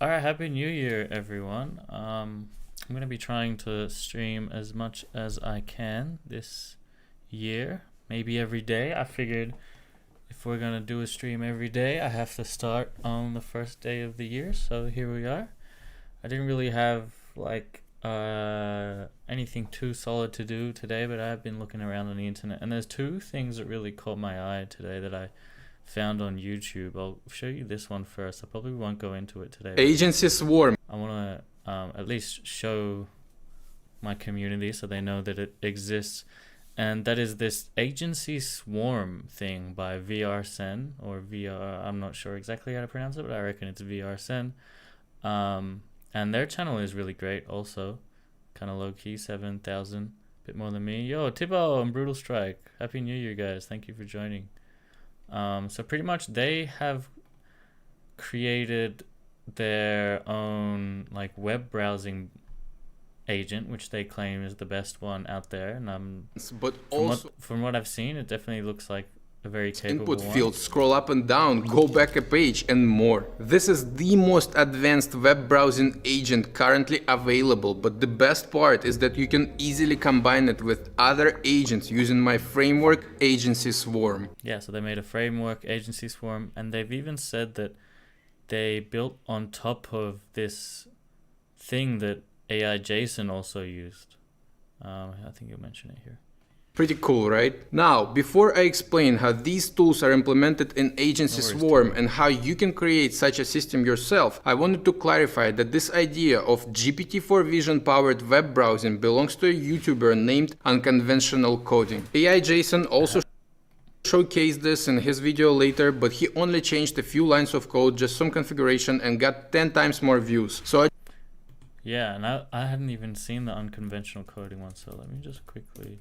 All right, happy New Year, everyone. I'm gonna be trying to stream as much as I can this year, maybe every day. I figured if we're gonna do a stream every day, I have to start on the first day of the year. So here we are. I didn't really have anything too solid to do today, but I've been looking around on the internet, and there's two things that really caught my eye today that I found on YouTube. I'll show you this one first. I probably won't go into it today. Agency swarm. I want to at least show my community so they know that it exists. And that is this agency swarm thing by VRSen or VR. I'm not sure exactly how to pronounce it, but I reckon it's VRSen. And their channel is really great also. Kind of low key, 7,000, bit more than me. Yo, Tibbo and Brutal Strike. Happy New Year, guys. Thank you for joining. So pretty much they have created their own like web browsing agent, which they claim is the best one out there. And But also from what I've seen, it definitely looks like a very capable input one. field, scroll up and down, go back a page, and more. This is the most advanced web browsing agent currently available, but the best part is that you can easily combine it with other agents using my framework Agency Swarm. Yeah, so they made a framework Agency Swarm, and they've even said that they built on top of this thing that AI JSON also used. I think you'll mention it here. Pretty cool, right? Now, before I explain how these tools are implemented in Agency Swarm and how you can create such a system yourself, I wanted to clarify that this idea of GPT-4 vision-powered web browsing belongs to a YouTuber named Unconventional Coding. AI JSON also showcased this in his video later, but he only changed a few lines of code, just some configuration, and got 10 times more views. So yeah, and I hadn't even seen the Unconventional Coding one, so let me just quickly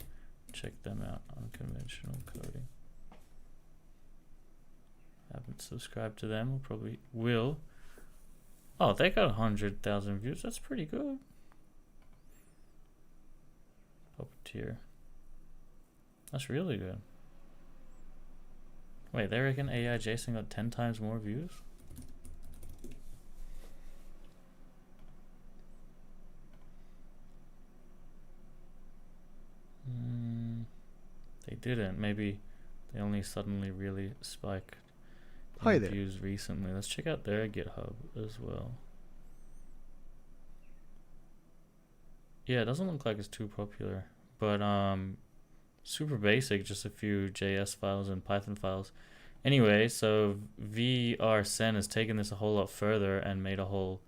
check them out. Unconventional Coding. Haven't subscribed to them. Probably will. Oh, they got 100,000 views. That's pretty good. Puppeteer. That's really good. Wait, they reckon AI JSON got 10 times more views? They didn't. Maybe they only suddenly really spiked in views recently. Let's check out their GitHub as well. Yeah, it doesn't look like it's too popular, but super basic, just a few JS files and Python files. Anyway, so VRSen has taken this a whole lot further and made a whole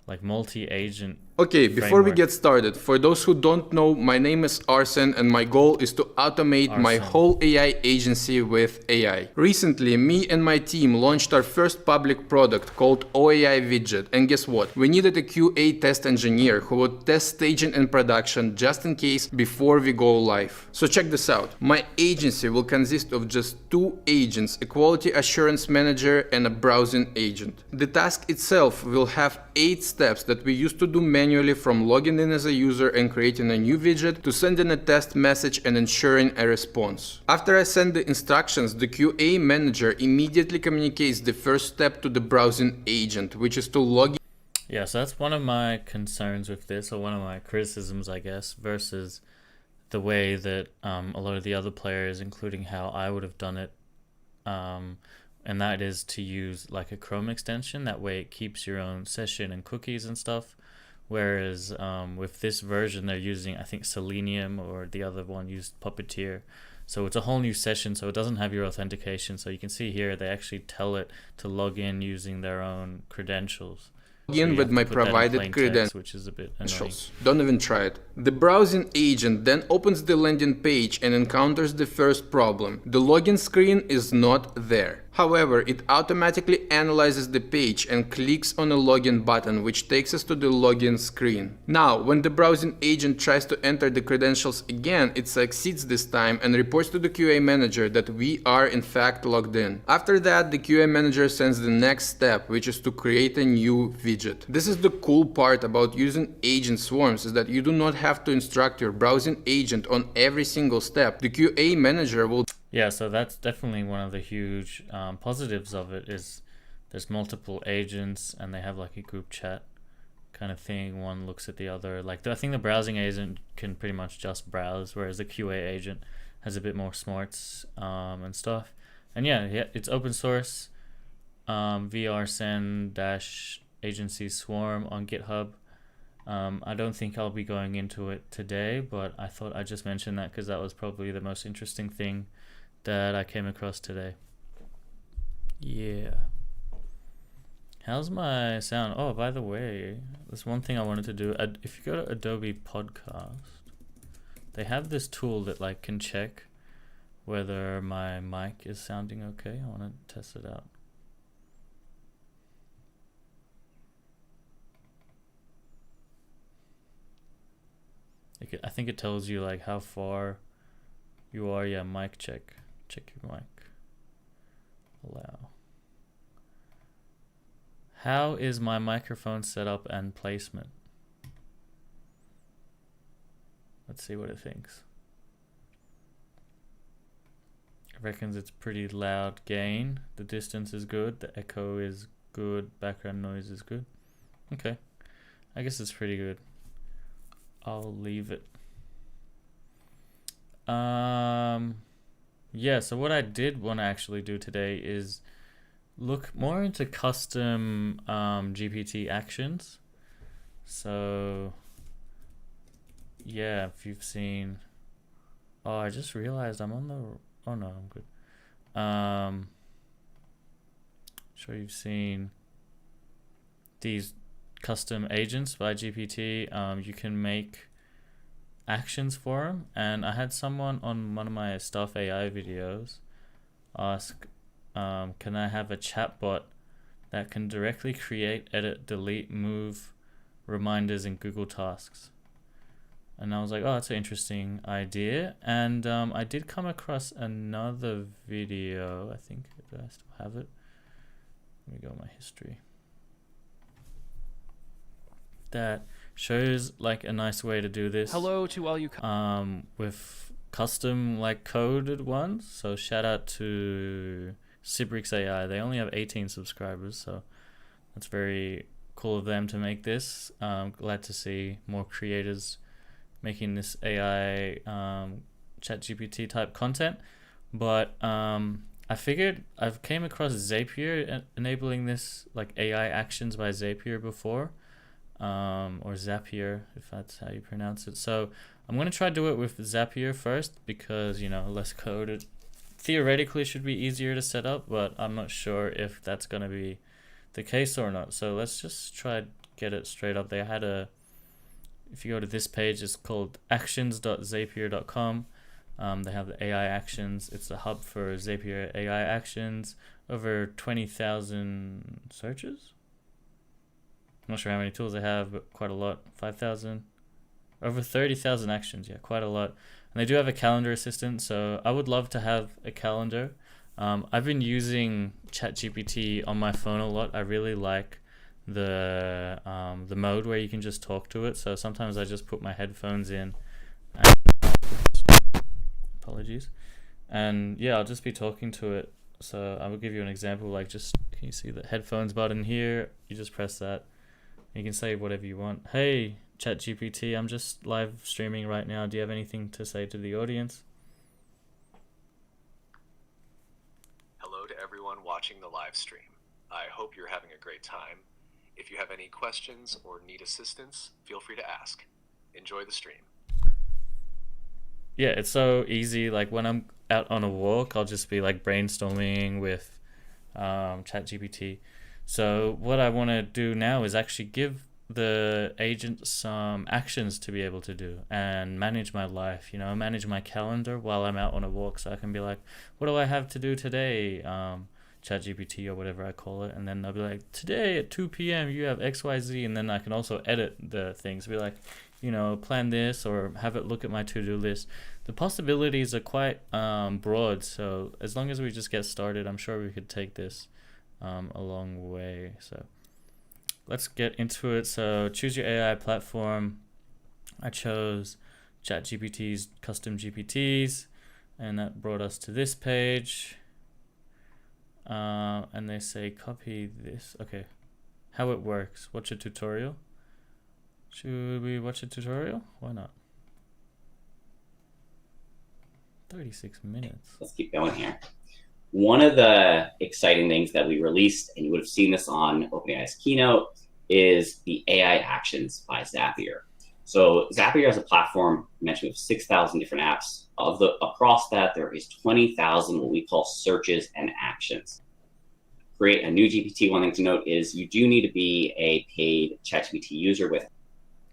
like multi-agent. Okay, before we get started, for those who don't know, my name is Arsen and my goal is to automate my whole AI agency with AI. Recently, me and my team launched our first public product called OAI Widget. And guess what? We needed a QA test engineer who would test staging in production just in case before we go live. So check this out. My agency will consist of just two agents, a quality assurance manager and a browsing agent. The task itself will have 8 steps that we used to do manually, from logging in as a user and creating a new widget to sending a test message and ensuring a response. After I send the instructions, the QA manager immediately communicates the first step to the browsing agent, which is to log in. Yeah, so that's one of my concerns with this, or one of my criticisms, I guess, versus the way that a lot of the other players, including how I would have done it, and that is to use like a Chrome extension. That way it keeps your own session and cookies and stuff. Whereas with this version, they're using, I think, Selenium, or the other one used Puppeteer. So it's a whole new session, so it doesn't have your authentication. So you can see here, they actually tell it to log in using their own credentials. In with my provided credentials, which is a bit annoying. Don't even try it. The browsing agent then opens the landing page and encounters the first problem. The login screen is not there. However, it automatically analyzes the page and clicks on a login button, which takes us to the login screen. Now, when the browsing agent tries to enter the credentials again, it succeeds this time and reports to the QA manager that we are in fact logged in. After that, the QA manager sends the next step, which is to create a new widget. This is the cool part about using agent swarms, is that you do not have to instruct your browsing agent on every single step. The QA manager will Yeah, so that's definitely one of the huge positives of it, is there's multiple agents and they have like a group chat kind of thing. One looks at the other. Like I think the browsing agent can pretty much just browse, whereas the QA agent has a bit more smarts and stuff. And yeah, it's open source. VRSen dash agency swarm on GitHub. I don't think I'll be going into it today, but I thought I'd just mention that because that was probably the most interesting thing that I came across today. Yeah. How's my sound? Oh, by the way, there's one thing I wanted to do. If you go to Adobe Podcast, they have this tool that like can check whether my mic is sounding okay. I want to test it out. I think it tells you like how far you are. Yeah, mic check. Check your mic. Allow. How is my microphone set up and placement? Let's see what it thinks. It reckons it's pretty loud gain. The distance is good. The echo is good. Background noise is good. Okay. I guess it's pretty good. I'll leave it. Yeah, so what I did want to actually do today is look more into custom GPT actions. So yeah, if you've seen, oh, I just realized I'm on the, oh no, I'm good. Sure you've seen these custom agents by GPT. You can make actions for them, and I had someone on one of my Stuff AI videos ask, can I have a chatbot that can directly create, edit, delete, move reminders in Google Tasks? And I was like, oh, that's an interesting idea. And I did come across another video. I think, do I still have it? Let me go my history. That shows like a nice way to do this. Hello to all you with custom like coded ones. So shout out to Cibrix AI. They only have 18 subscribers, so that's very cool of them to make this. Glad to see more creators making this AI ChatGPT type content. But I figured I've came across Zapier enabling this, like AI actions by Zapier before. Or Zapier, if that's how you pronounce it. So I'm going to try to do it with Zapier first because, you know, less code. It theoretically should be easier to set up, but I'm not sure if that's going to be the case or not. So let's just try to get it straight up. They had if you go to this page, it's called actions.zapier.com. They have the AI actions. It's a hub for Zapier AI actions. Over 20,000 searches. I'm not sure how many tools they have, but quite a lot. 5,000, over 30,000 actions. Yeah, quite a lot. And they do have a calendar assistant, so I would love to have a calendar. I've been using ChatGPT on my phone a lot. I really like the mode where you can just talk to it. So sometimes I just put my headphones in. And, apologies. And yeah, I'll just be talking to it. So I will give you an example. Like, just can you see the headphones button here? You just press that. You can say whatever you want. Hey, ChatGPT, I'm just live streaming right now. Do you have anything to say to the audience? Hello to everyone watching the live stream. I hope you're having a great time. If you have any questions or need assistance, feel free to ask. Enjoy the stream. Yeah, it's so easy. Like when I'm out on a walk, I'll just be like brainstorming with ChatGPT. So what I want to do now is actually give the agent some actions to be able to do and manage my life, you know, manage my calendar while I'm out on a walk. So I can be like, what do I have to do today? ChatGPT or whatever I call it. And then I'll be like, today at 2 p.m. you have XYZ. And then I can also edit the things. Be like, you know, plan this or have it look at my to-do list. The possibilities are quite broad. So as long as we just get started, I'm sure we could take this a long way. So let's get into it. So choose your AI platform. I chose ChatGPT's custom GPTs, and that brought us to this page. And they say copy this. Okay, how it works. Watch a tutorial. Should we watch a tutorial? Why not? 36 minutes. Let's keep going here. One of the exciting things that we released, and you would have seen this on OpenAI's keynote, is the AI Actions by Zapier. So Zapier as a platform, I mentioned, we have 6,000 different apps. Across that, there is 20,000 what we call searches and actions. Create a new GPT. One thing to note is you do need to be a paid ChatGPT user with.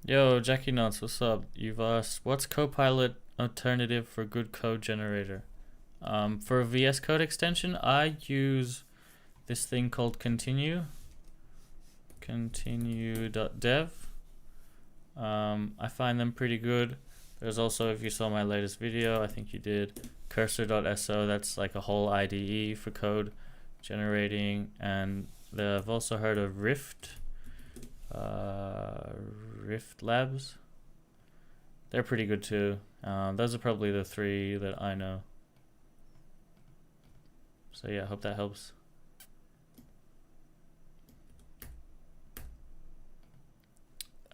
Yo, Jackie Nuts, what's up? You've asked, what's Copilot alternative for good code generator? For a VS Code extension, I use this thing called continue.dev. I find them pretty good. There's also, if you saw my latest video, I think you did, cursor.so. That's like a whole IDE for code generating. And I've also heard of Rift Labs. They're pretty good too. Those are probably the three that I know. So yeah, I hope that helps.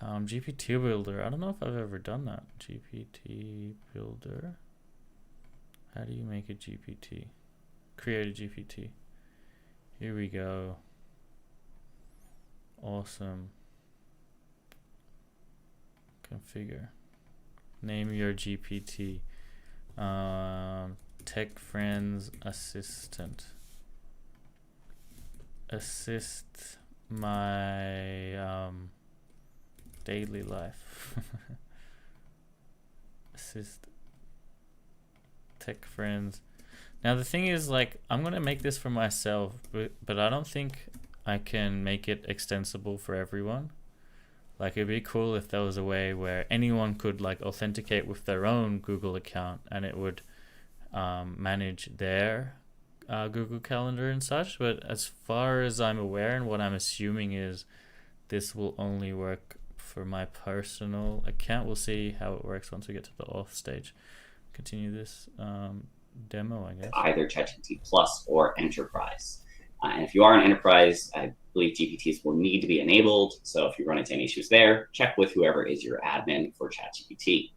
GPT Builder. I don't know if I've ever done that. GPT Builder. How do you make a GPT? Create a GPT. Here we go. Awesome. Configure. Name your GPT. Tech Friends Assistant. Assist my daily life. Assist Tech Friends. Now the thing is, like, I'm gonna make this for myself, but I don't think I can make it extensible for everyone. Like, it'd be cool if there was a way where anyone could like authenticate with their own Google account and it would manage their Google Calendar and such. But as far as I'm aware, and what I'm assuming is this will only work for my personal account. We'll see how it works once we get to the auth stage. Continue this demo, I guess. Either ChatGPT Plus or Enterprise. And if you are an enterprise, I believe GPTs will need to be enabled. So if you run into any issues there, check with whoever is your admin for ChatGPT.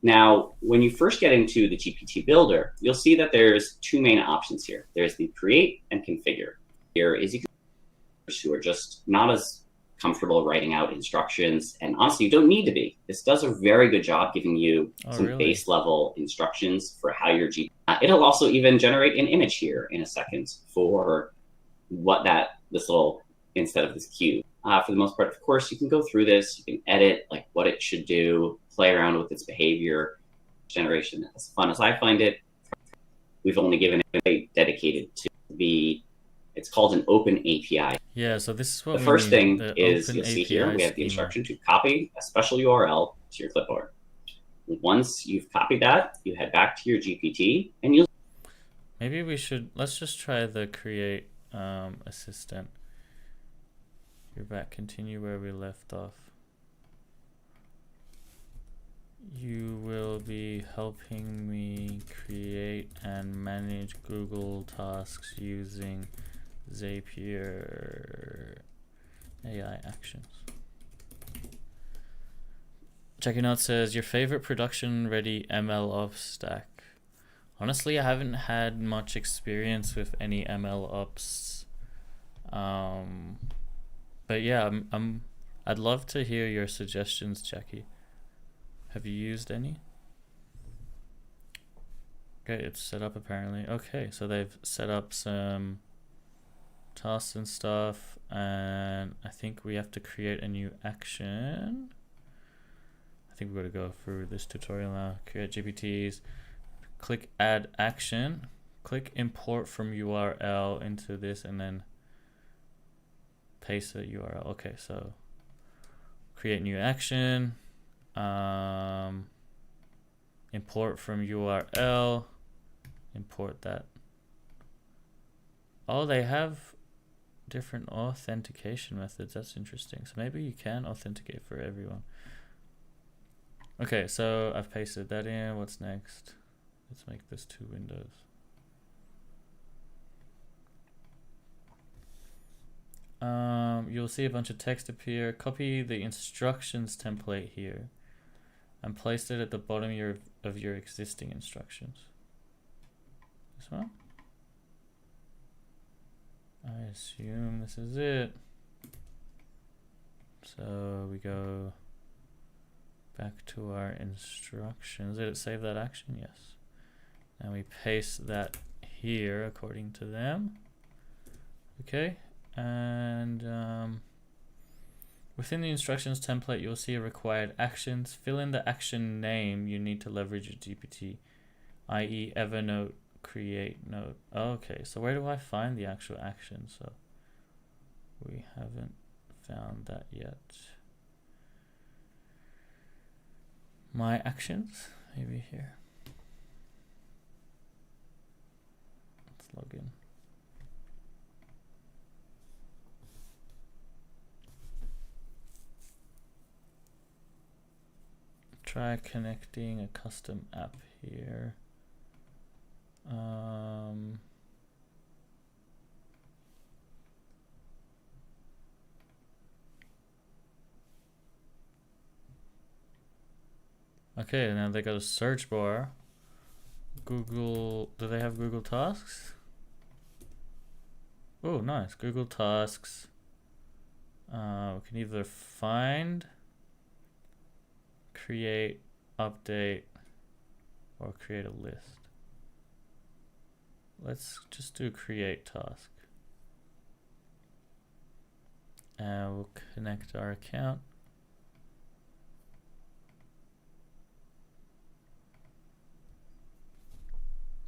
Now, when you first get into the GPT Builder, you'll see that there's two main options here. There's the create and configure. Here is you who are just not as comfortable writing out instructions, and honestly, you don't need to be. This does a very good job giving you some base level instructions for how your GPT. It'll also even generate an image here in a second for what this little, instead of this cube. For the most part, of course, you can go through this, you can edit like what it should do, play around with its behavior. Generation, as fun as I find it, we've only given it dedicated to it's called an open API. Yeah, so this is what the first thing is, you'll see here, we have the instruction to copy a special URL to your clipboard. Once you've copied that, you head back to your GPT and you'll... Maybe let's just try the create assistant. You're back, continue where we left off. You will be helping me create and manage Google tasks using Zapier AI Actions. Checking out says, your favorite production ready ML ops stack. Honestly, I haven't had much experience with any ML ops. But yeah, I'd love to hear your suggestions, Jackie. Have you used any? Okay, it's set up apparently. Okay, so they've set up some tasks and stuff, and I think we have to create a new action. I think we're going to go through this tutorial now. Create GPTs, click add action, click import from URL into this, and then paste the URL. Okay, so create new action, import from URL, import that. Oh, they have different authentication methods. That's interesting. So maybe you can authenticate for everyone. Okay, so I've pasted that in. What's next? Let's make this 2 windows. see a bunch of text appear. Copy the instructions template here and place it at the bottom of your existing instructions. This one? I assume this is it. So we go back to our instructions. Did it save that action? Yes. And we paste that here according to them. Okay. And within the instructions template, you'll see a required actions. Fill in the action name you need to leverage your GPT, i.e. Evernote, create note. Okay, so where do I find the actual action? So we haven't found that yet. My actions, maybe here. Let's log in. Try connecting a custom app here. Okay, now they got a search bar. Google, do they have Google Tasks? Oh, nice. Google Tasks. We can either find, create, update, or create a list. Let's just do create task. And we'll connect our account.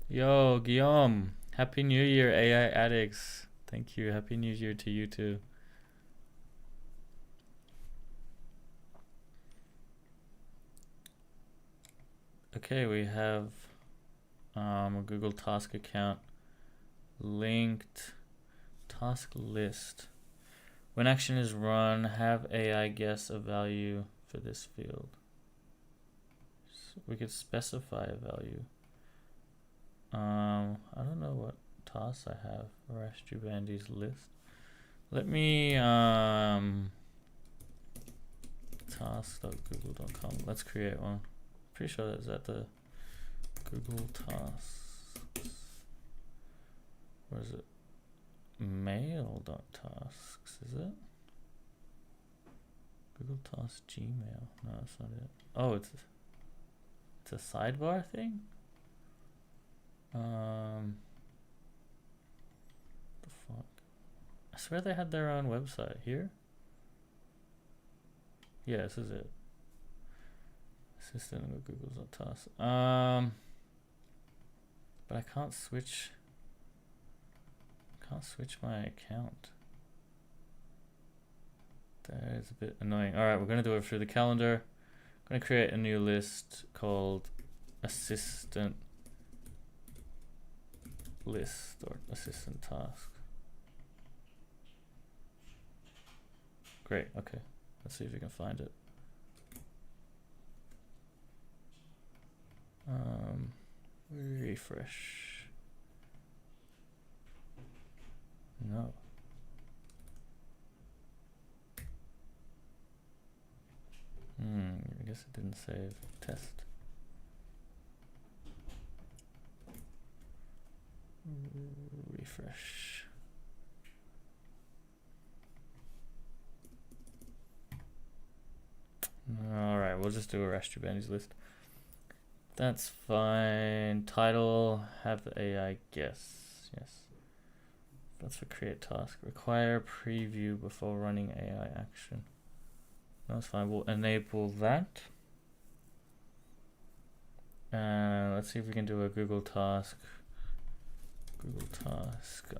Yo, Guillaume. Happy New Year, AI addicts. Thank you. Happy New Year to you too. Okay, we have a Google Task account linked. Task list. When action is run, have AI guess a value for this field. So we could specify a value. I don't know what tasks I have. Rashtubandy's list. Let me task.google.com. Let's create one. Pretty sure that's at the Google Tasks. Where is it? Mail.tasks, is it? Google Tasks Gmail. No, that's not it. Oh, it's a sidebar thing? The fuck? I swear they had their own website here. Yeah, this is it. Assistant with Google's tasks. But I can't switch. My account. That is a bit annoying. All right, we're gonna do it through the calendar. I'm gonna create a new list called assistant list or assistant task. Great. Okay, let's see if we can find it. Refresh. No. I guess it didn't save. Test. Refresh. Alright, we'll just do a Rashtubandy's list. That's fine. Title, have the AI guess. Yes. That's for create task. Require preview before running AI action. That's fine. We'll enable that. And let's see if we can do a Google task. Google task.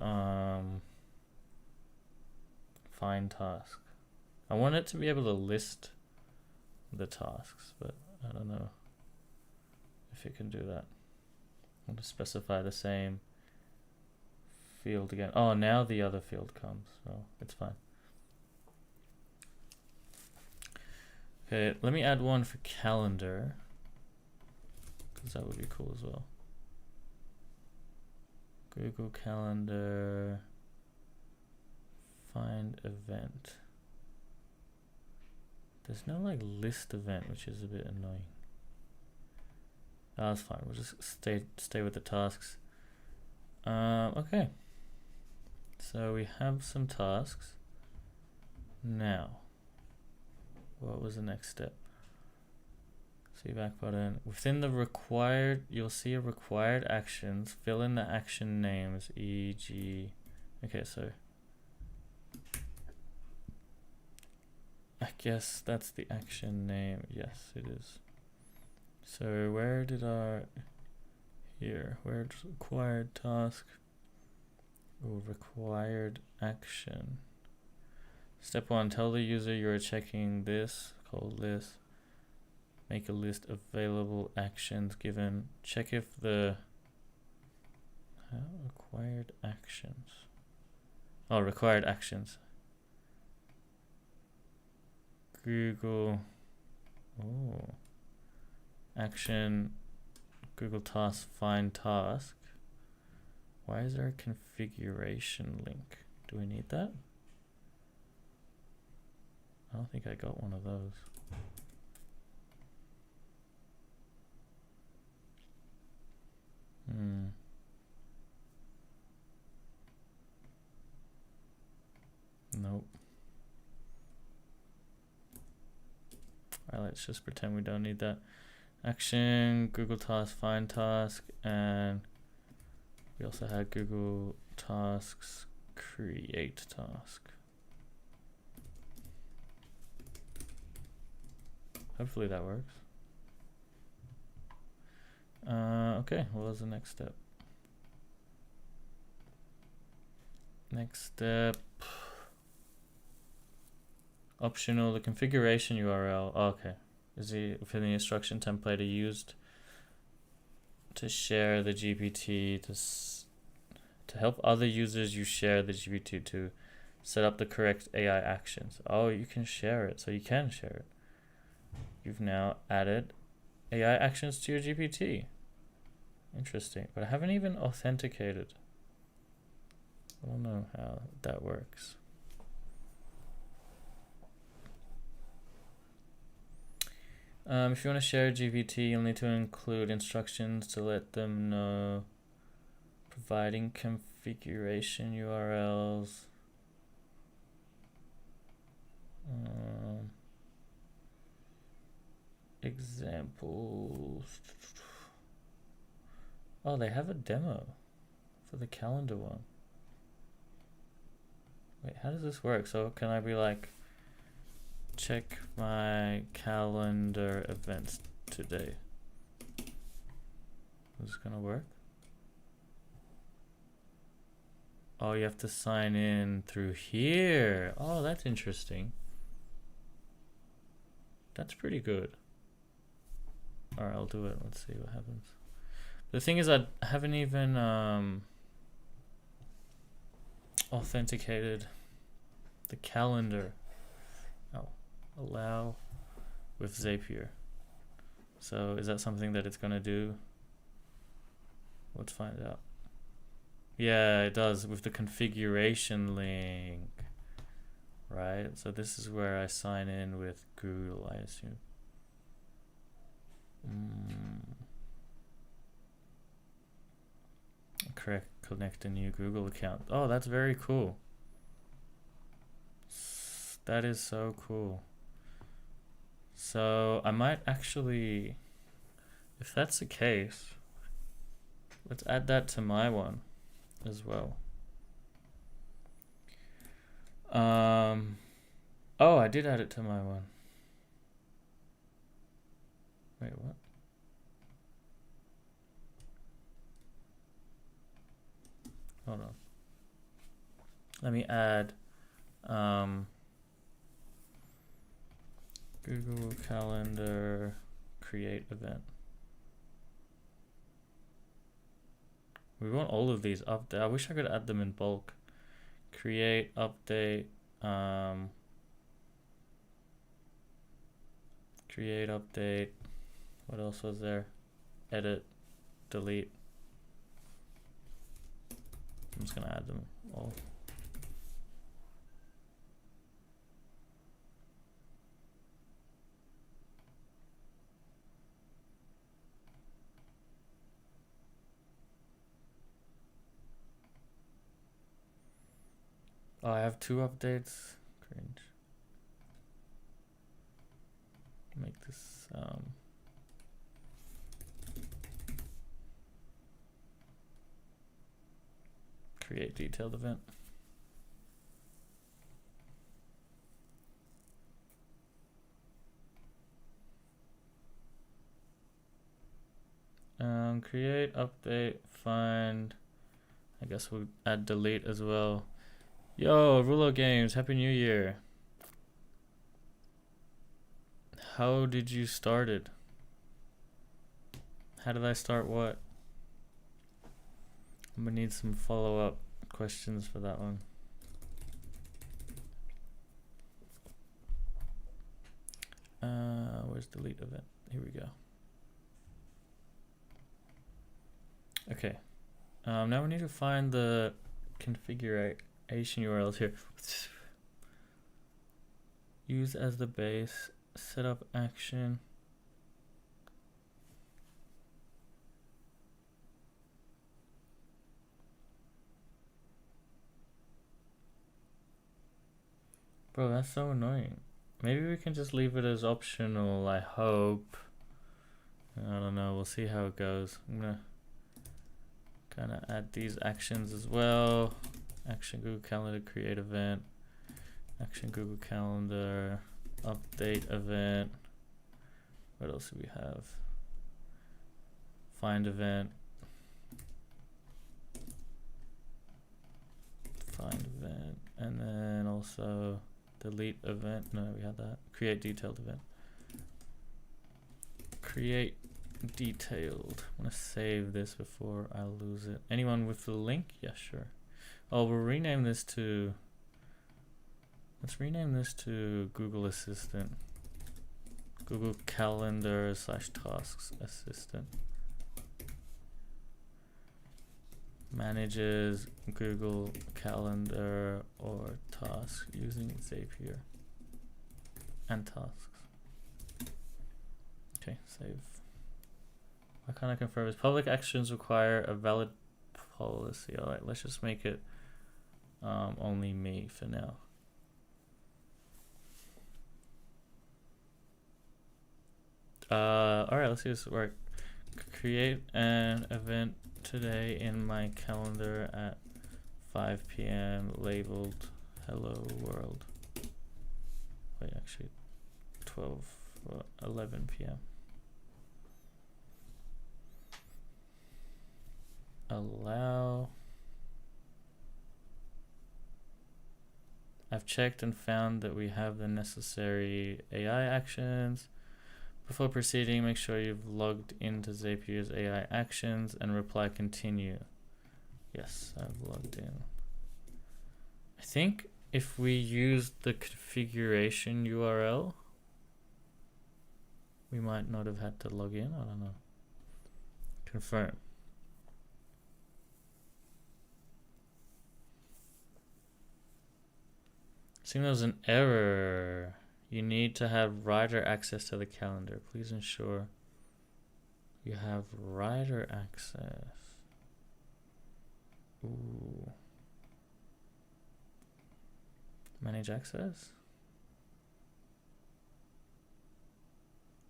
Find task. I want it to be able to list the tasks, but I don't know if it can do that. I'll just specify the same field again. Oh, now the other field comes, so it's fine. Okay, let me add one for calendar, because that would be cool as well. Google Calendar, find event. There's no like list event, which is a bit annoying. That's fine. We'll just stay with the tasks. Okay. So we have some tasks. Now, what was the next step? See back button. Within the required, you'll see a required actions. Fill in the action names, e.g. Okay, so I guess that's the action name. Yes, it is. So where did our where's required task? Oh, required action. Step 1, tell the user you're checking this, call list. Make a list of available actions given. Check if the required actions. Oh, required actions. Google. Oh. Action. Google Task. Find task. Why is there a configuration link? Do we need that? I don't think I got one of those. Nope. Alright, let's just pretend we don't need that. Action, Google Task, Find Task, and we also had Google Tasks, Create Task. Hopefully that works. Okay, what was the next step? Next step. Optional, the configuration URL. Oh, okay. Is the within the instruction template are used to share the GPT to help other users you share the GPT to set up the correct AI actions. Oh, you can share it, so you can share it. You've now added AI actions to your GPT. Interesting, but I haven't even authenticated. I don't know how that works. If you want to share GPT, you'll need to include instructions to let them know. Providing configuration URLs. Examples. Oh, they have a demo for the calendar one. Wait, how does this work? So can I be like, check my calendar events today? Is this gonna work? Oh, you have to sign in through here. Oh, that's interesting. That's pretty good. Alright, I'll do it. Let's see what happens. The thing is, I haven't even authenticated the calendar. Oh, allow with Zapier. So is that something that it's gonna do? Let's find out. Yeah, it does with the configuration link. Right, so this is where I sign in with Google, I assume. Correct, connect a new Google account. Oh, that's very cool. That is so cool. So I might actually, if that's the case, let's add that to my one as well. Oh, I did add it to my one. Wait, what? Hold on. Let me add Google Calendar create event. We want all of these up there. I wish I could add them in bulk. Create, update, create, update. What else was there? Edit, delete. I'm just gonna add them all. Oh, I have 2 updates. Cringe. Make this create detailed event. Create, update, find. I guess we'll add delete as well. Yo, Rulo Games, Happy New Year. How did you start it? How did I start what? I'm gonna need some follow-up questions for that one. Where's delete event? Here we go. Okay. Now we need to find the configuration URLs here. Use as the base, set up action. Bro, that's so annoying. Maybe we can just leave it as optional, I hope. I don't know, we'll see how it goes. I'm gonna kind of add these actions as well. Action Google Calendar, create event. Action Google Calendar, update event. What else do we have? Find event. Find event. And then also delete event. No, we had that. Create detailed event. Create detailed. I'm gonna save this before I lose it. Anyone with the link? Yeah, sure. Oh, we'll rename this to, let's rename this to Google Assistant. Google Calendar / Tasks Assistant. Manages Google Calendar or tasks using Zapier and tasks. Okay, save. Why can't I confirm this? Public actions require a valid policy. Alright, let's just make it only me for now. Alright, let's see this work. Create an event today in my calendar at 5 p.m. labeled Hello World. Wait, actually 11 p.m. Allow. I've checked and found that we have the necessary AI actions. Before proceeding, make sure you've logged into Zapier's AI actions and reply continue. Yes, I've logged in. I think if we use the configuration URL, we might not have had to log in. I don't know. Confirm. Seems there's an error. You need to have writer access to the calendar. Please ensure you have writer access. Ooh. Manage access?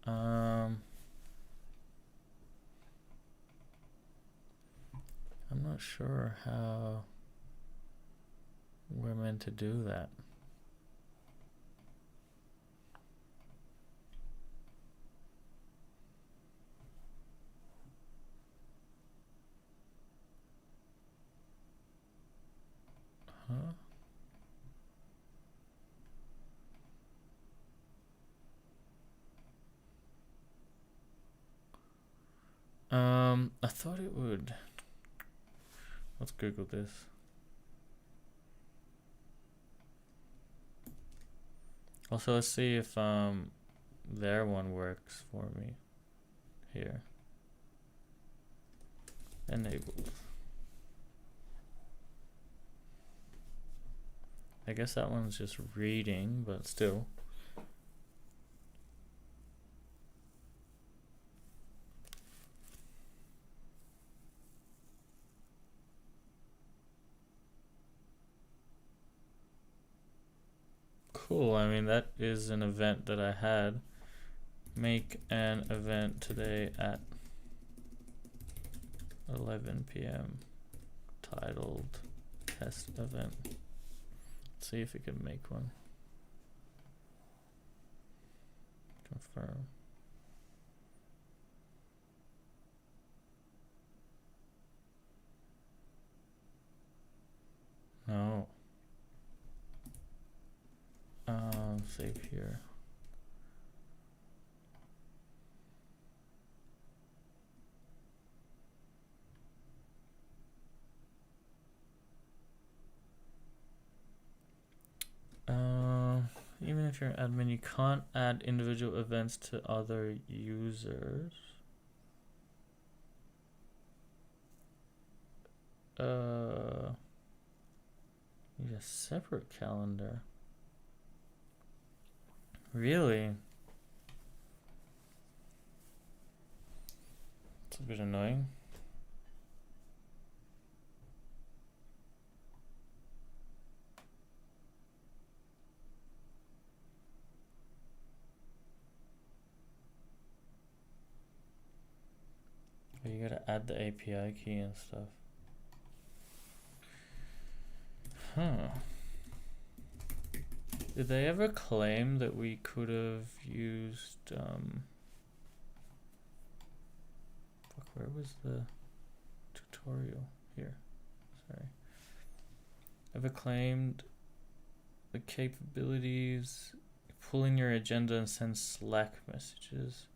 I'm not sure how we're meant to do that. Huh? I thought it would. Let's Google this. Also, let's see if their one works for me here. Enabled. I guess that one's just reading, but still. cool. I mean, that is an event that I had. Make an event today at 11 p.m. titled test event. Let's see if we can make one. Confirm. No. Zapier. Even if you're an admin, you can't add individual events to other users. Need a separate calendar. Really? It's a bit annoying. You gotta add the API key and stuff. Huh. Did they ever claim that we could have used fuck, where was the tutorial? Here. Sorry. Ever claimed the capabilities, pull in your agenda and send Slack messages.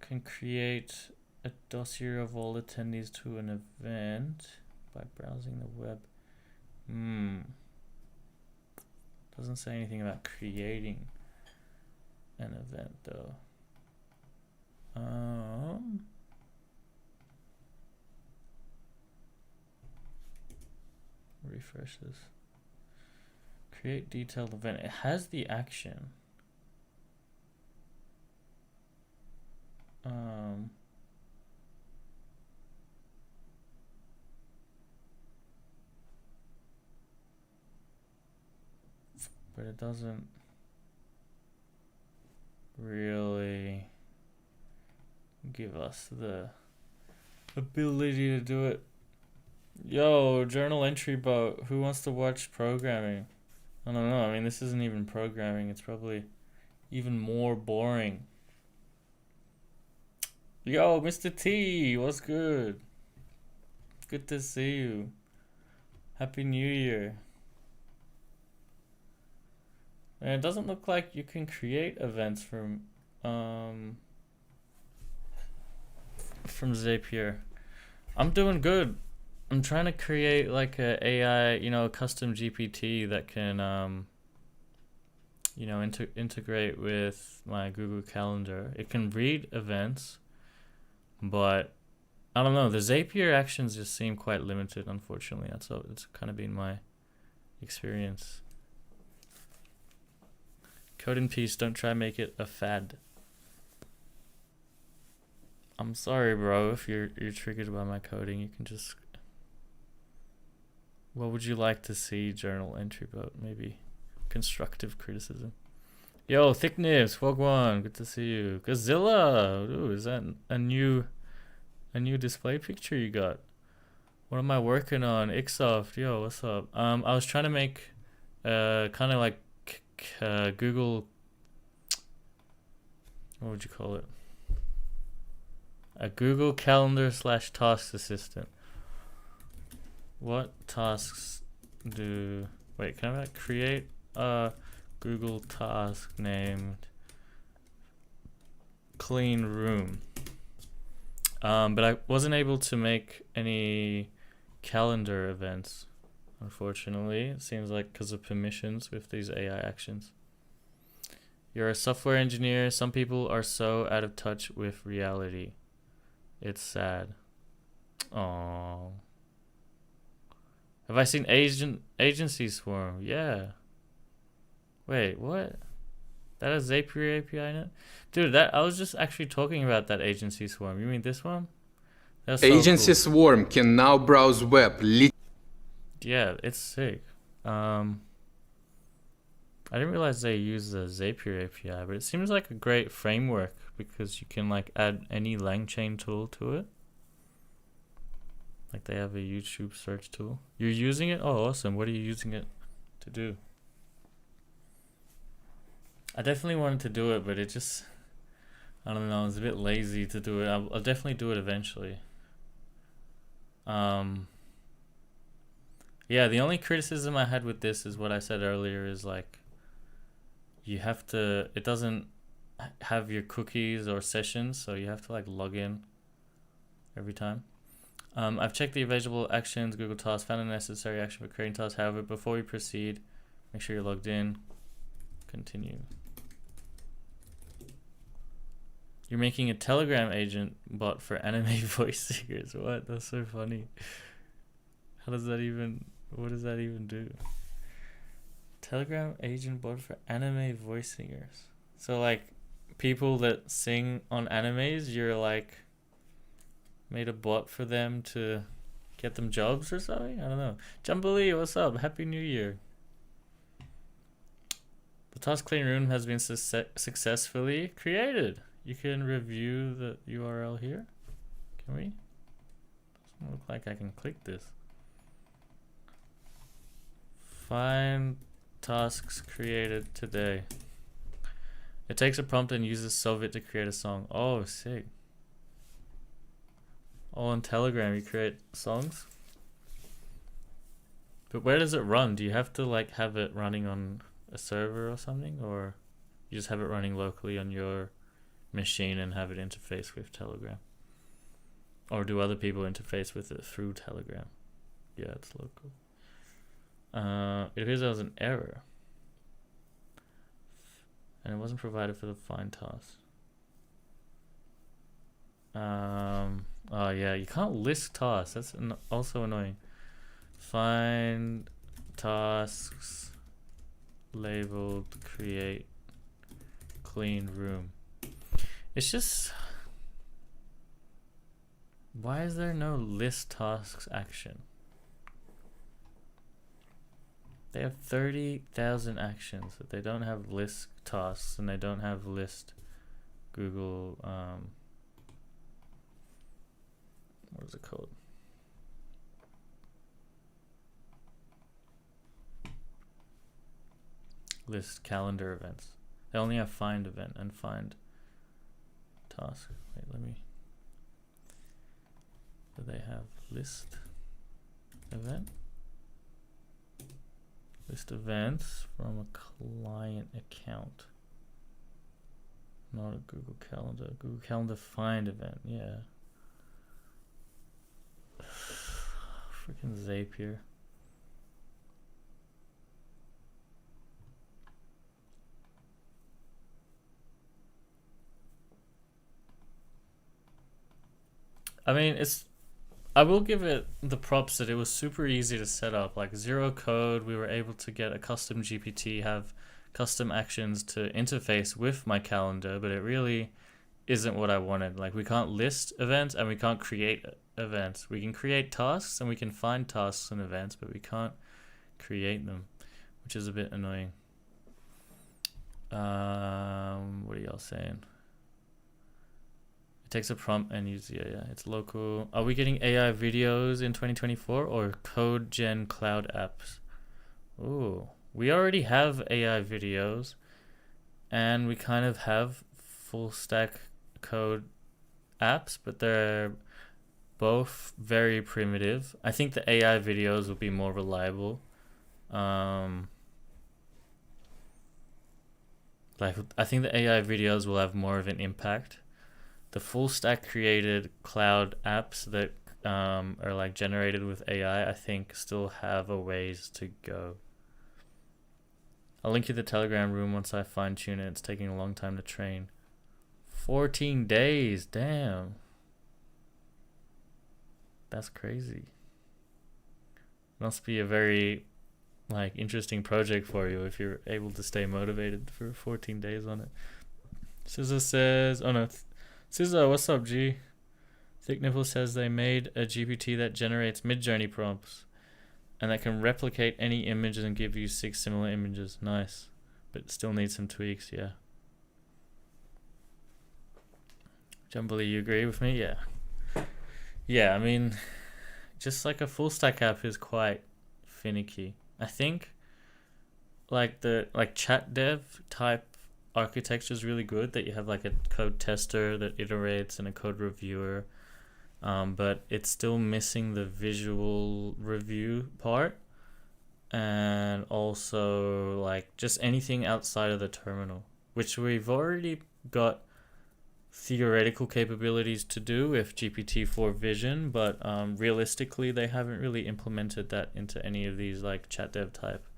Can create a dossier of all attendees to an event by browsing the web. Doesn't say anything about creating an event though. Refresh this. Create detailed event. It has the action. But it doesn't really give us the ability to do it. Yo, journal entry bot, who wants to watch programming? I don't know, I mean, this isn't even programming, it's probably even more boring. Yo, Mr. T, what's good? Good to see you. Happy New Year. And it doesn't look like you can create events from Zapier. I'm doing good. I'm trying to create like a AI, a custom GPT that can, integrate with my Google Calendar. It can read events, but I don't know. The Zapier actions just seem quite limited, unfortunately. It's kind of been my experience. Code in peace, don't try to make it a fad. I'm sorry, bro, if you're triggered by my coding. You can just... What would you like to see, journal entry bot? Maybe constructive criticism. Yo, Thick Nips, Wogwan, good to see you. Godzilla, ooh, is that a new display picture you got? What am I working on? Ixoft, yo, what's up? I was trying to make kind of like Google, what would you call it? A Google Calendar / tasks assistant. What tasks do... Wait, can I create a Google task named clean room? But I wasn't able to make any calendar events, unfortunately. It seems like because of permissions with these AI actions. You're a software engineer. Some people are so out of touch with reality. It's sad. Aww. Have I seen agency swarm? Yeah. Wait, what? That is Zapier API net? Dude, I was just actually talking about that agency swarm. You mean this one? That's so Agency cool. swarm can now browse web. Yeah, it's sick. I didn't realize they use the Zapier API, but it seems like a great framework because you can like add any LangChain tool to it. Like they have a YouTube search tool. You're using it? Oh, awesome. What are you using it to do? I definitely wanted to do it, but it just, I don't know, I was a bit lazy to do it. I'll definitely do it eventually. Yeah, the only criticism I had with this is what I said earlier is like, you have to, it doesn't have your cookies or sessions, so you have to like log in every time. I've checked the available actions, Google Tasks, found a necessary action for creating tasks. However, before we proceed, make sure you're logged in. Continue. You're making a Telegram agent bot for anime voice singers. What? That's so funny. How does that even, what does that even do? Telegram agent bot for anime voice singers. So like people that sing on animes, you're like made a bot for them to get them jobs or something? I don't know. Jumbly, what's up? Happy New Year. The task clean room has been successfully created. You can review the URL here. Can we? Doesn't look like I can click this. Find tasks created today. It takes a prompt and uses Solvit to create a song. Oh, sick. Oh, on Telegram you create songs? But where does it run? Do you have to like have it running on a server or something? Or you just have it running locally on your machine and have it interface with Telegram? Or do other people interface with it through Telegram? Yeah, it's local. It appears there was an error. And it wasn't provided for the find task. Oh yeah, you can't list tasks. That's also annoying. Find tasks labeled create clean room. It's just, why is there no list tasks action? They have 30,000 actions, but they don't have list tasks and they don't have list Google what is it called? List calendar events. They only have find event and find task. Wait, let me. Do they have list event? List events from a client account. Not a Google Calendar. Google Calendar find event, yeah. Freaking Zapier. I mean, I will give it the props that it was super easy to set up, like zero code. We were able to get a custom GPT, have custom actions to interface with my calendar, but it really isn't what I wanted. Like we can't list events and we can't create events. We can create tasks and we can find tasks and events, but we can't create them, which is a bit annoying. What are y'all saying? It takes a prompt and uses, yeah, it's local. Are we getting AI videos in 2024 or code gen cloud apps? Ooh, we already have AI videos and we kind of have full stack code apps, but they're both very primitive. I think the AI videos will be more reliable. Like I think the AI videos will have more of an impact. The full stack created cloud apps that are like generated with AI, I think still have a ways to go. I'll link you the Telegram room once I fine tune it. It's taking a long time to train. 14 days, damn. That's crazy. Must be a very like interesting project for you if you're able to stay motivated for 14 days on it. Scissor says, oh no, Scissor, what's up, G? Thick Nipple says they made a GPT that generates Midjourney prompts and that can replicate any image and give you 6 similar images. Nice. but still needs some tweaks. Yeah. Jumbly, you agree with me? Yeah. Yeah, I mean, just like a full stack app is quite finicky. I think like the chat dev type architecture is really good, that you have like a code tester that iterates and a code reviewer, but it's still missing the visual review part, and also like just anything outside of the terminal, which we've already got theoretical capabilities to do with GPT-4 Vision, but realistically they haven't really implemented that into any of these like chat dev type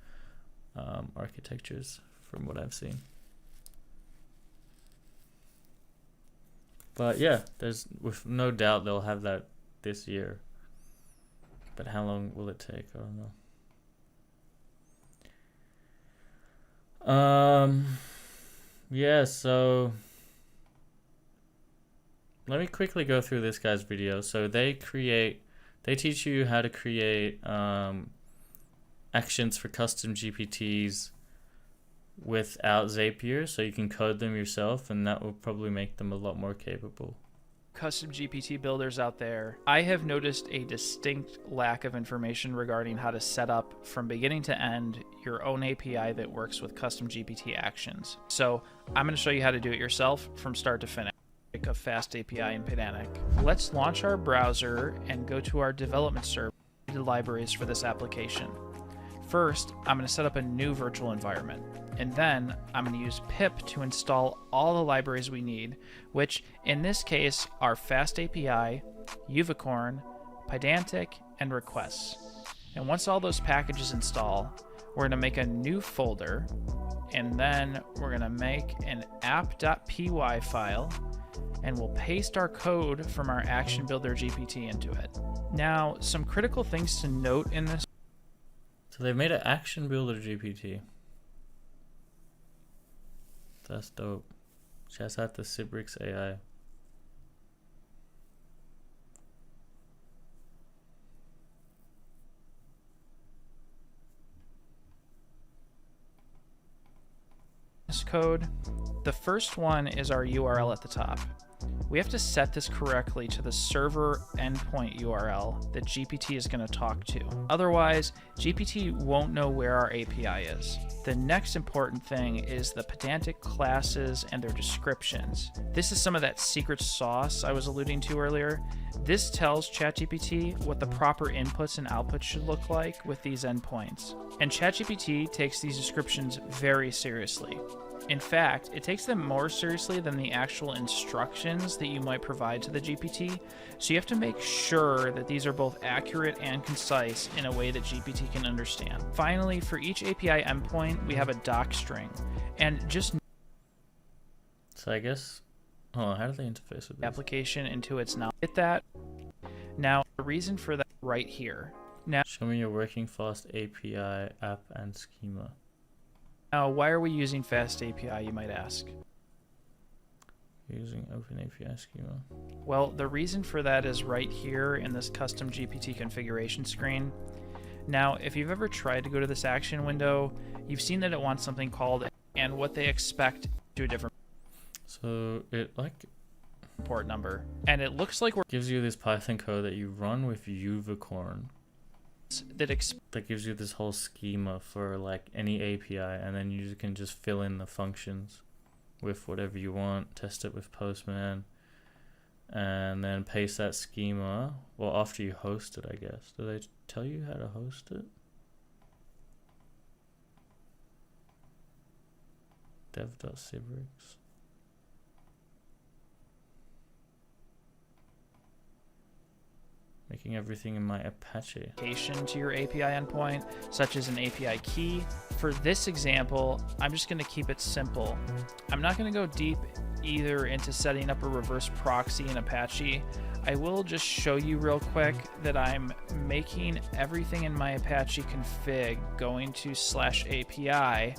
architectures from what I've seen. But yeah, there's with no doubt they'll have that this year, but how long will it take? I don't know. Yeah, so let me quickly go through this guy's video. So they teach you how to create actions for custom GPTs without Zapier, so you can code them yourself, and that will probably make them a lot more capable. Custom GPT builders out there, I have noticed a distinct lack of information regarding how to set up from beginning to end your own API that works with custom GPT actions. So I'm going to show you how to do it yourself from start to finish. Of Fast API and Pedantic. Let's launch our browser and go to our development server libraries for this application. First, I'm going to set up a new virtual environment, and then I'm going to use pip to install all the libraries we need, which in this case are Fast API, Uvicorn, Pedantic, and Requests. And once all those packages install, we're going to make a new folder, and then we're going to make an app.py file, and we'll paste our code from our Action Builder GPT into it. Now, some critical things to note in this. So they made an Action Builder GPT. That's dope. Shouts out to Cibrix AI. This code, the first one is our URL at the top. We have to set this correctly to the server endpoint URL that GPT is going to talk to. Otherwise, GPT won't know where our API is. The next important thing is the Pedantic classes and their descriptions. This is some of that secret sauce I was alluding to earlier. This tells ChatGPT what the proper inputs and outputs should look like with these endpoints. And ChatGPT takes these descriptions very seriously. In fact, it takes them more seriously than the actual instructions that you might provide to the GPT, so you have to make sure that these are both accurate and concise in a way that GPT can understand. Finally, for each API endpoint, we have a doc string, and just So I guess, hold on, how do they interface with this? application into its now. Get that? Now, the reason for that right here. Now, Show me your working fast API app and schema. why are we using Fast API, you might ask? Using Open API schema. Well, the reason for that is right here in this custom GPT configuration screen. Now, if you've ever tried to go to this action window, you've seen that it wants something called and what they expect to a different So it like port number. And it looks like we're gives you this Python code that you run with Uvicorn. that Gives you this whole schema for like any API, and then you can just fill in the functions with whatever you want, test it with Postman, and then paste that schema. Well, after you host it, I guess. Do they tell you how to host it? Dev.cibrix. Making everything in my Apache. to your API endpoint, such as an API key. For this example, I'm just going to keep it simple. I'm not going to go deep either into setting up a reverse proxy in Apache. I will just show you real quick that I'm making everything in my Apache config going to /API.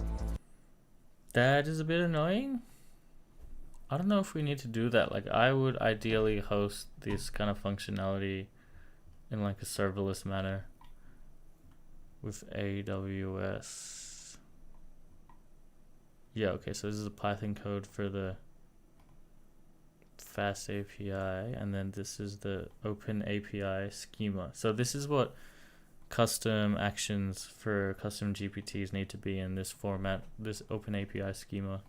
That is a bit annoying. I don't know if we need to do that. Like, I would ideally host this kind of functionality in like a serverless manner with AWS. Yeah, okay, so this is a Python code for the Fast API, and then this is the Open API schema. So this is what custom actions for custom GPTs need to be in this format, this Open API schema.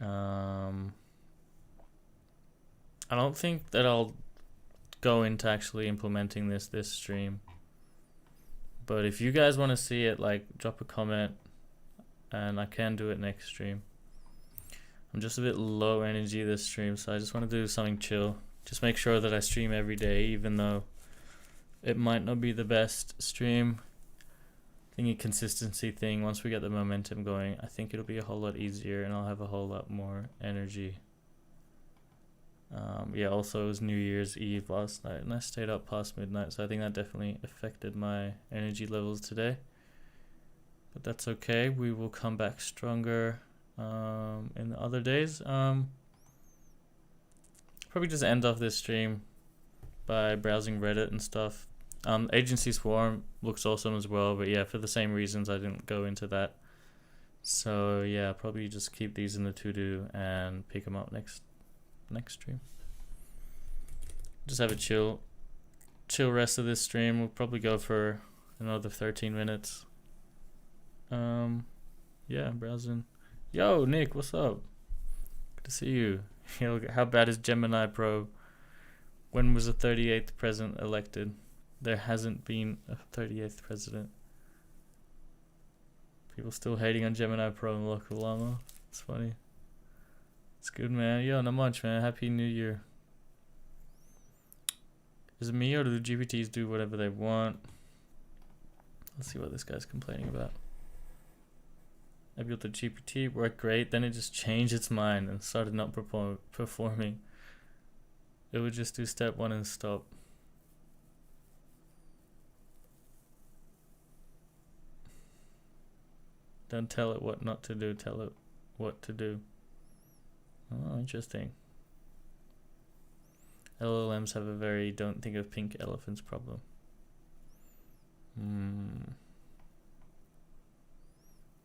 I don't think that I'll go into actually implementing this stream, but if you guys want to see it, like, drop a comment and I can do it next stream. I'm just a bit low energy this stream, so I just want to do something chill. Just make sure that I stream every day, even though it might not be the best stream. I think a consistency thing, once we get the momentum going, I think it'll be a whole lot easier and I'll have a whole lot more energy. Yeah, also it was New Year's Eve last night and I stayed up past midnight, so I think that definitely affected my energy levels today. But that's okay, we will come back stronger in the other days. Probably just end off this stream by browsing Reddit and stuff. Agency Swarm looks awesome as well, but yeah, for the same reasons I didn't go into that. So yeah, probably just keep these in the to-do and pick them up next stream. Just have a chill rest of this stream. We'll probably go for another 13 minutes. Yeah, browsing. Yo, Nick, what's up? Good to see you. How bad is Gemini Pro? When was the 38th president elected? There hasn't been a 38th president. People still hating on Gemini Pro and Local Llama. It's funny. It's good, man. Yo, not much, man. Happy New Year. Is it me or do GPTs do whatever they want? Let's see what this guy's complaining about. I built the GPT, worked great, then it just changed its mind and started not performing. It would just do step 1 and stop. Don't tell it what not to do, tell it what to do. Oh, interesting. LLMs have a very don't think of pink elephants problem.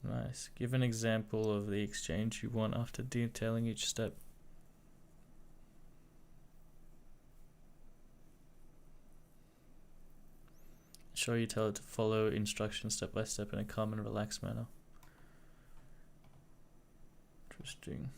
Nice. Give an example of the exchange you want after detailing each step. Sure, you tell it to follow instructions step by step in a calm and relaxed manner. Interesting.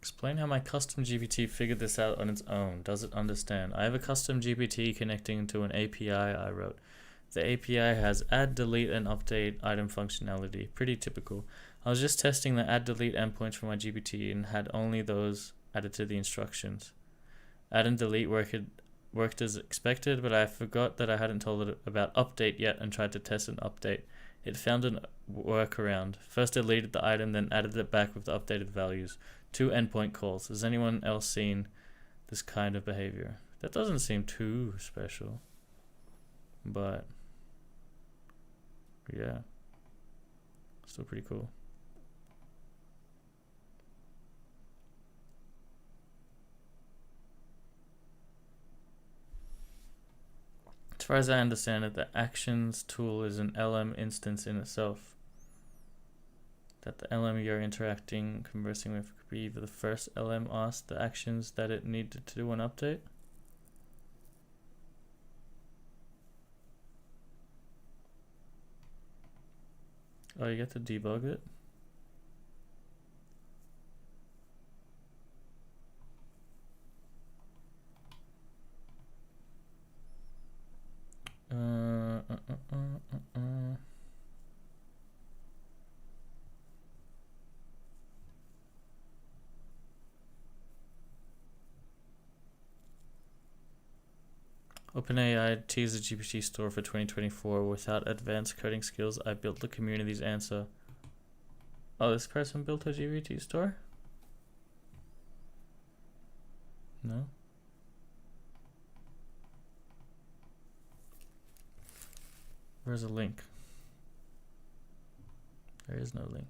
Explain how my custom GPT figured this out on its own. Does it understand? I have a custom GPT connecting to an API I wrote. The API has add, delete, and update item functionality. Pretty typical. I was just testing the add, delete endpoints for my GPT and had only those added to the instructions. Add and delete worked as expected, but I forgot that I hadn't told it about update yet and tried to test an update. It found a workaround. First deleted the item, then added it back with the updated values. 2 endpoint calls. Has anyone else seen this kind of behavior? That doesn't seem too special, but yeah, still pretty cool. As far as I understand it, the actions tool is an LM instance in itself. That the LM you're interacting, conversing with could be either the first LM asked the actions that it needed to do an update. Oh, you get to debug it? OpenAI teased the GPT store for 2024. Without advanced coding skills, I built the community's answer. Oh, this person built a GPT store? No? Where's a link? There is no link.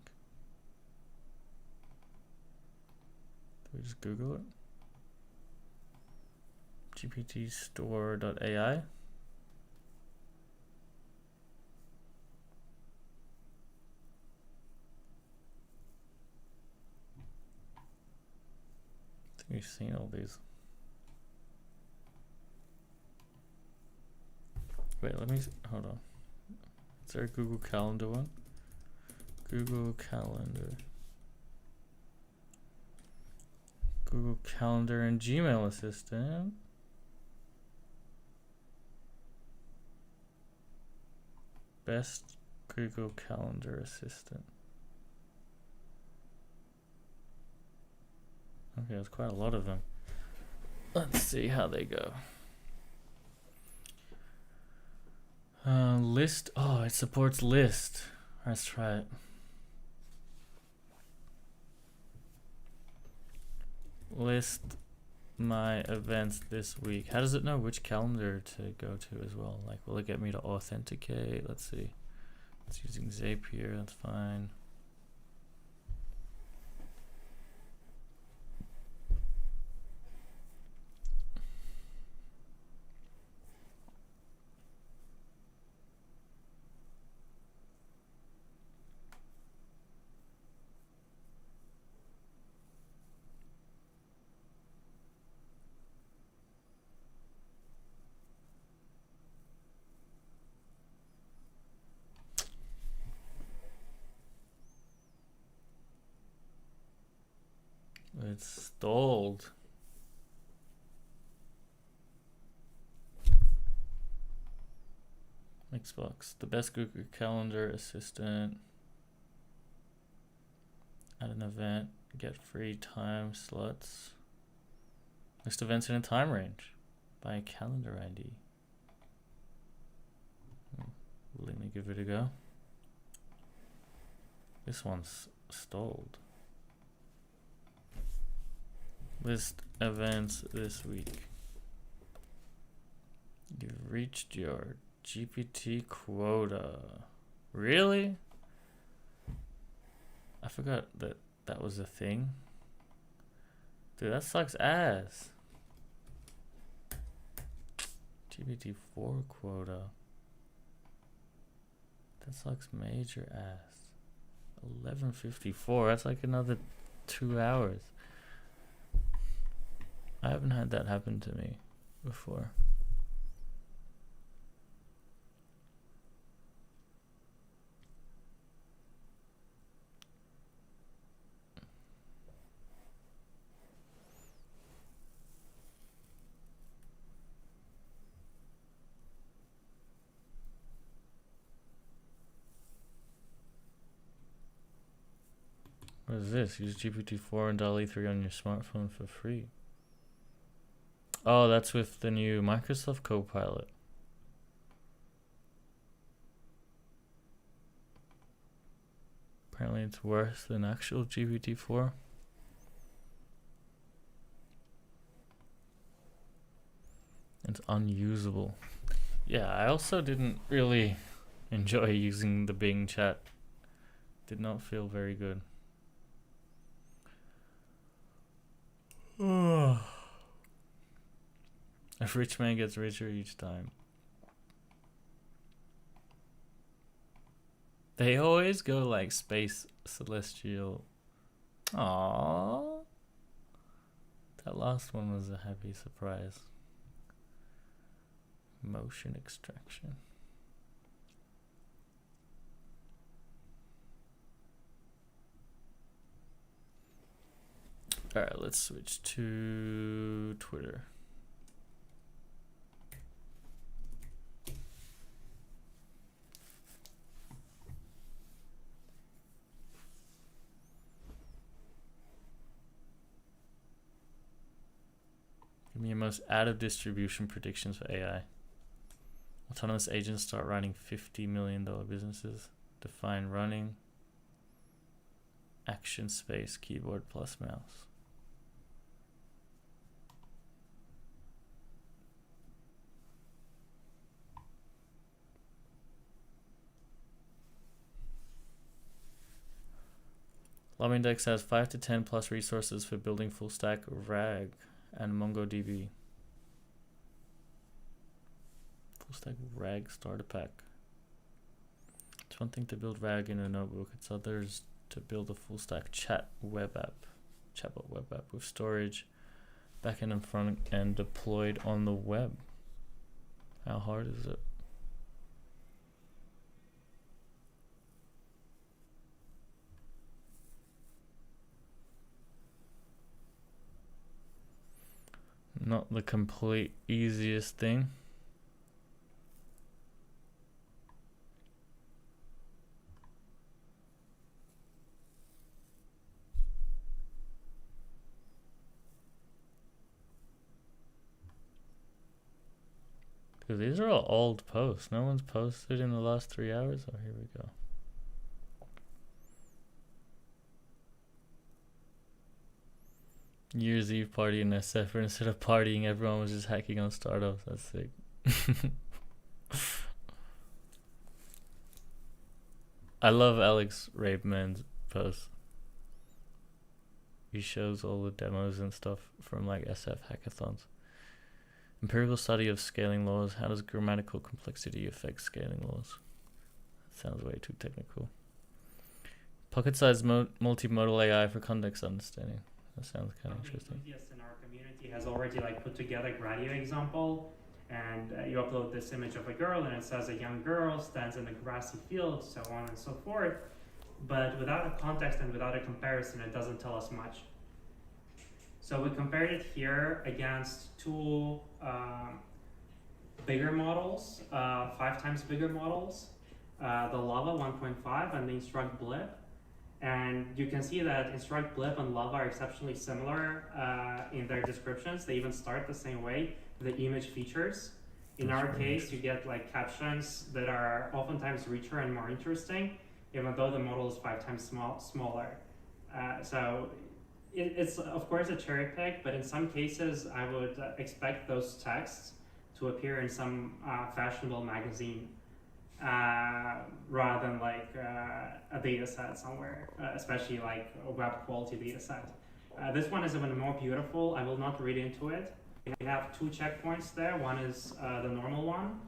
Do we just Google it? gptstore.ai. I think we've seen all these. Wait, hold on. Is there a Google Calendar one? Google Calendar. Google Calendar and Gmail Assistant. Best Google Calendar Assistant. Okay, there's quite a lot of them. Let's see how they go. List. Oh, it supports list. Let's try it. List my events this week. How does it know which calendar to go to as well? Like, will it get me to authenticate? Let's see. It's using Zapier. That's fine. It's stalled. Xbox, the best Google Calendar Assistant. Add an event, get free time slots. List events in a time range by a calendar ID. Let me give it a go. This one's stalled. List events this week. You've reached your GPT quota. Really? I forgot that that was a thing. Dude, that sucks ass. GPT-4 quota. That sucks major ass. 11:54. That's like another 2 hours. I haven't had that happen to me before. What is this? Use GPT-4 and DALL-E 3 on your smartphone for free. Oh, that's with the new Microsoft Copilot. Apparently it's worse than actual GPT-4. It's unusable. Yeah, I also didn't really enjoy using the Bing chat. Did not feel very good. A rich man gets richer each time. They always go like space celestial. Aww. That last one was a happy surprise. Motion extraction. Alright, let's switch to Twitter. Give me your most out of distribution predictions for AI. Autonomous agents start writing $50 million businesses. Define running. Action space, keyboard plus mouse. LobIndex has 5 to 10 plus resources for building full stack RAG and MongoDB. Full stack RAG starter pack. It's one thing to build RAG in a notebook, it's others to build a full stack chatbot web app with storage, backend and front end deployed on the web. How hard is it? Not the complete easiest thing. Because these are all old posts. No one's posted in the last 3 hours. Oh, here we go. New Year's Eve party in SF, instead of partying, everyone was just hacking on startups. That's sick. I love Alex Rabeman's posts. He shows all the demos and stuff from like SF hackathons. Empirical study of scaling laws. How does grammatical complexity affect scaling laws? That sounds way too technical. Pocket-sized multimodal AI for context understanding. That sounds kind of interesting. Enthusiast in our community has already like put together a Gradio example, and you upload this image of a girl, and it says a young girl stands in a grassy field, so on and so forth. But without a context and without a comparison, it doesn't tell us much. So we compared it here against two bigger models, 5 times bigger models, the Lava 1.5 and the Instruct Blip. And you can see that Instruct Blip and Lava are exceptionally similar in their descriptions. They even start the same way, the image features. In our case, you get like captions that are oftentimes richer and more interesting, even though the model is 5 times smaller. So it's of course a cherry pick, but in some cases I would expect those texts to appear in some fashionable magazine rather than like a data set somewhere, especially like a web quality data set. This one is even more beautiful. I will not read into it. We have 2 checkpoints there. One is the normal one.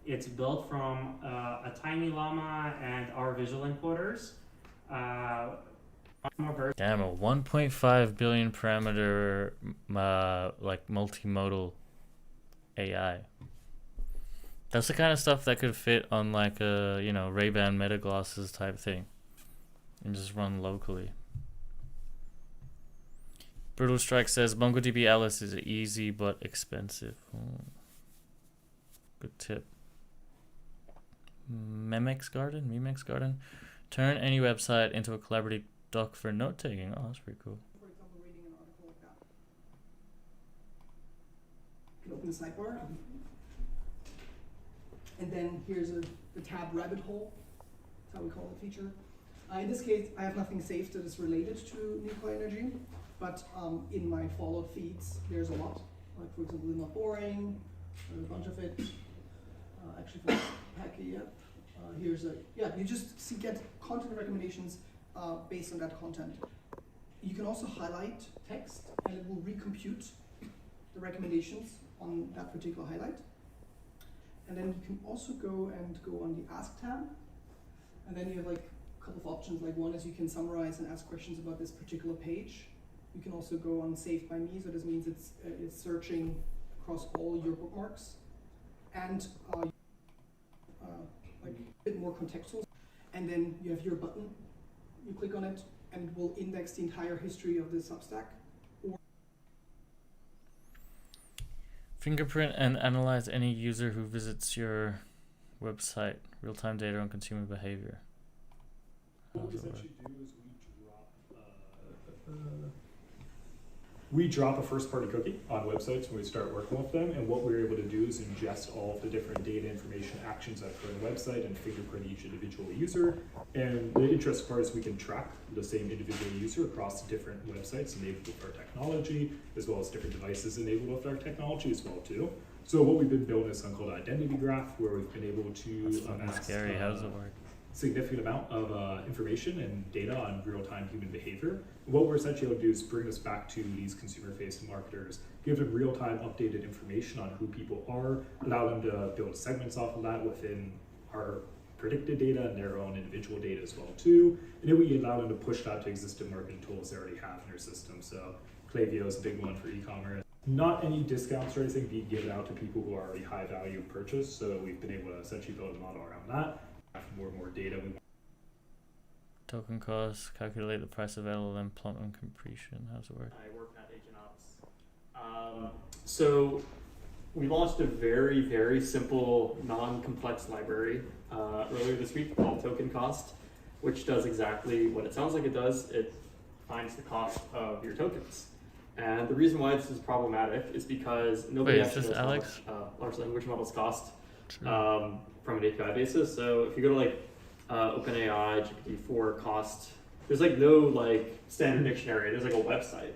It's built from a tiny llama and our visual encoders. Damn, a 1.5 billion parameter like multimodal AI. That's the kind of stuff that could fit on like a, you know, Ray-Ban Meta Glasses type thing and just run locally. Brutal Strike says MongoDB Alice is easy but expensive. Good tip. Memex Garden. Turn any website into a collaborative doc for note taking. Oh, that's pretty cool. For example, reading an article like that. You can open the sidebar. And then here's the tab rabbit hole. That's how we call the feature. In this case, I have nothing saved that is related to nuclear energy, but in my followed feeds, there's a lot. Like for example, Not Boring, a bunch of it. Actually, for Packy, yeah. Here's you just get content recommendations based on that content. You can also highlight text, and it will recompute the recommendations on that particular highlight. And then you can also go on the Ask tab, and then you have like a couple of options. Like one is you can summarize and ask questions about this particular page. You can also go on Saved by Me, so this means it's searching across all your bookmarks, and like a bit more contextual. And then you have your button. You click on it, and it will index the entire history of the Substack. Fingerprint and analyze any user who visits your website. Real-time data on consumer behavior. What we essentially do is we drop a first-party cookie on websites when we start working with them, and what we're able to do is ingest all of the different data, information, actions that occur on the website and fingerprint each individual user. And the interesting part is we can track the same individual user across different websites enabled with our technology, as well as different devices enabled with our technology as well too. So what we've been building is something called Identity Graph, where we've been able to That's scary. How does it work? significant amount of information and data on real-time human behavior. What we're essentially able to do is bring this back to these consumer-facing marketers, give them real-time updated information on who people are, allow them to build segments off of that within our predicted data and their own individual data as well too. And then we allow them to push that to existing marketing tools they already have in their system. So Klaviyo is a big one for e-commerce. Not any discounts or anything being given out to people who are already high value purchase. So we've been able to essentially build a model around that. More and more data. Token costs, calculate the price of LLM plot on completion. How's it work? I work at Agent Ops. So we launched a very, very simple, non-complex library earlier this week called Token Cost, which does exactly what it sounds like it does. It finds the cost of your tokens. And the reason why this is problematic is because nobody actually knows Alex? how much large language models cost from an API basis. So if you go to like OpenAI, GPT-4 cost, there's like no like standard dictionary. There's like a website.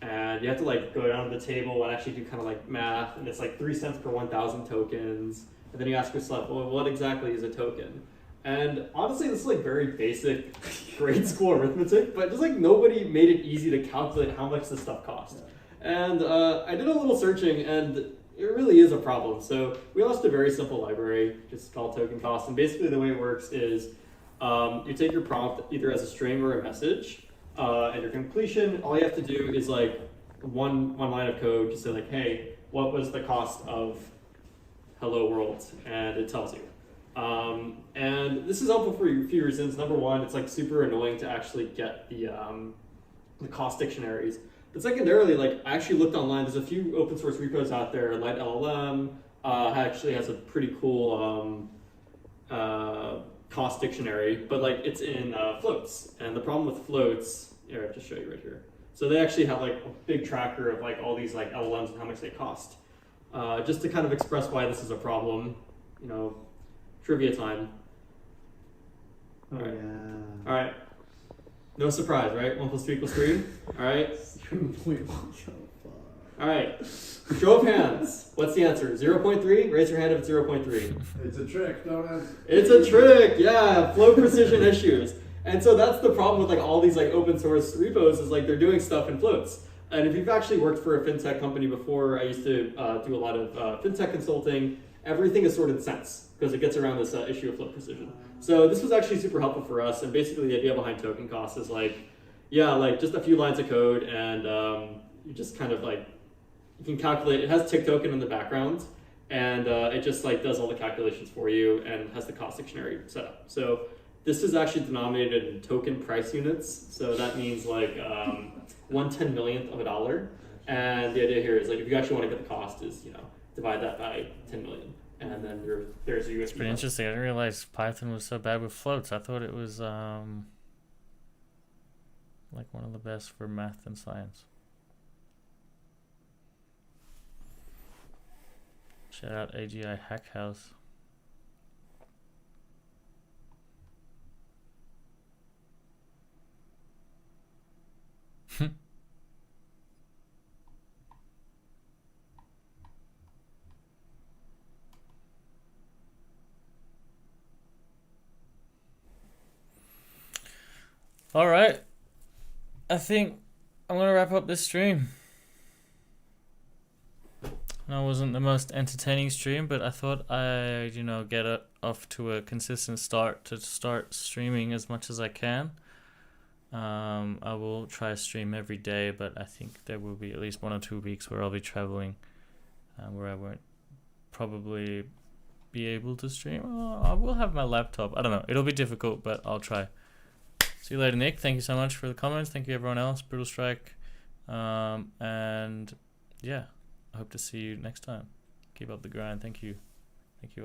And you have to like go down to the table and actually do kind of like math, and it's like 3 cents per 1,000 tokens. And then you ask yourself, well, what exactly is a token? And honestly, this is like very basic grade school arithmetic, but just like nobody made it easy to calculate how much this stuff costs. And I did a little searching, and it really is a problem. So we launched a very simple library, just called Token Cost. And basically the way it works is you take your prompt either as a string or a message, and your completion, all you have to do is like one line of code to say like, hey, what was the cost of hello world? And it tells you. And this is helpful for a few reasons. Number one, it's like super annoying to actually get the cost dictionaries. But secondarily, like I actually looked online. There's a few open source repos out there. Light LLM actually has a pretty cool cost dictionary, but like it's in floats. And the problem with floats, here I'll just show you right here. So they actually have like a big tracker of like all these like LLMs and how much they cost. Just to kind of express why this is a problem, you know, trivia time. All right. All right. No surprise, right? 1 + 2 = 3. All right. All right. Show of hands. What's the answer? 0.3? Raise your hand if it's 0.3. It's a trick, don't it? It's a trick. Yeah. Flow precision issues. And so that's the problem with like all these like open source repos is like they're doing stuff in floats. And if you've actually worked for a fintech company before, I used to do a lot of fintech consulting. Everything is sorted in cents because it gets around this issue of float precision. So this was actually super helpful for us. And basically the idea behind token cost is like, yeah, like just a few lines of code, and you just kind of like, you can calculate, it has tick token in the background, and it just like does all the calculations for you and has the cost dictionary set up. So this is actually denominated in token price units. So that means like 1/10 millionth of a dollar. And the idea here is like, if you actually want to get the cost is, you know, divide that by 10 million. And then there's a USD. It's pretty interesting. I didn't realize Python was so bad with floats. I thought it was like one of the best for math and science. Shout out AGI Hack House. All right, I think I'm gonna wrap up this stream. That wasn't the most entertaining stream, but I thought I'd, you know, get it off to a consistent start to start streaming as much as I can. I will try to stream every day, but I think there will be at least 1 or 2 weeks where I'll be traveling, where I won't probably be able to stream. I will have my laptop. I don't know. It'll be difficult, but I'll try. See you later, Nick. Thank you so much for the comments. Thank you, everyone else. Brutal Strike. And yeah, I hope to see you next time. Keep up the grind. Thank you. Thank you all.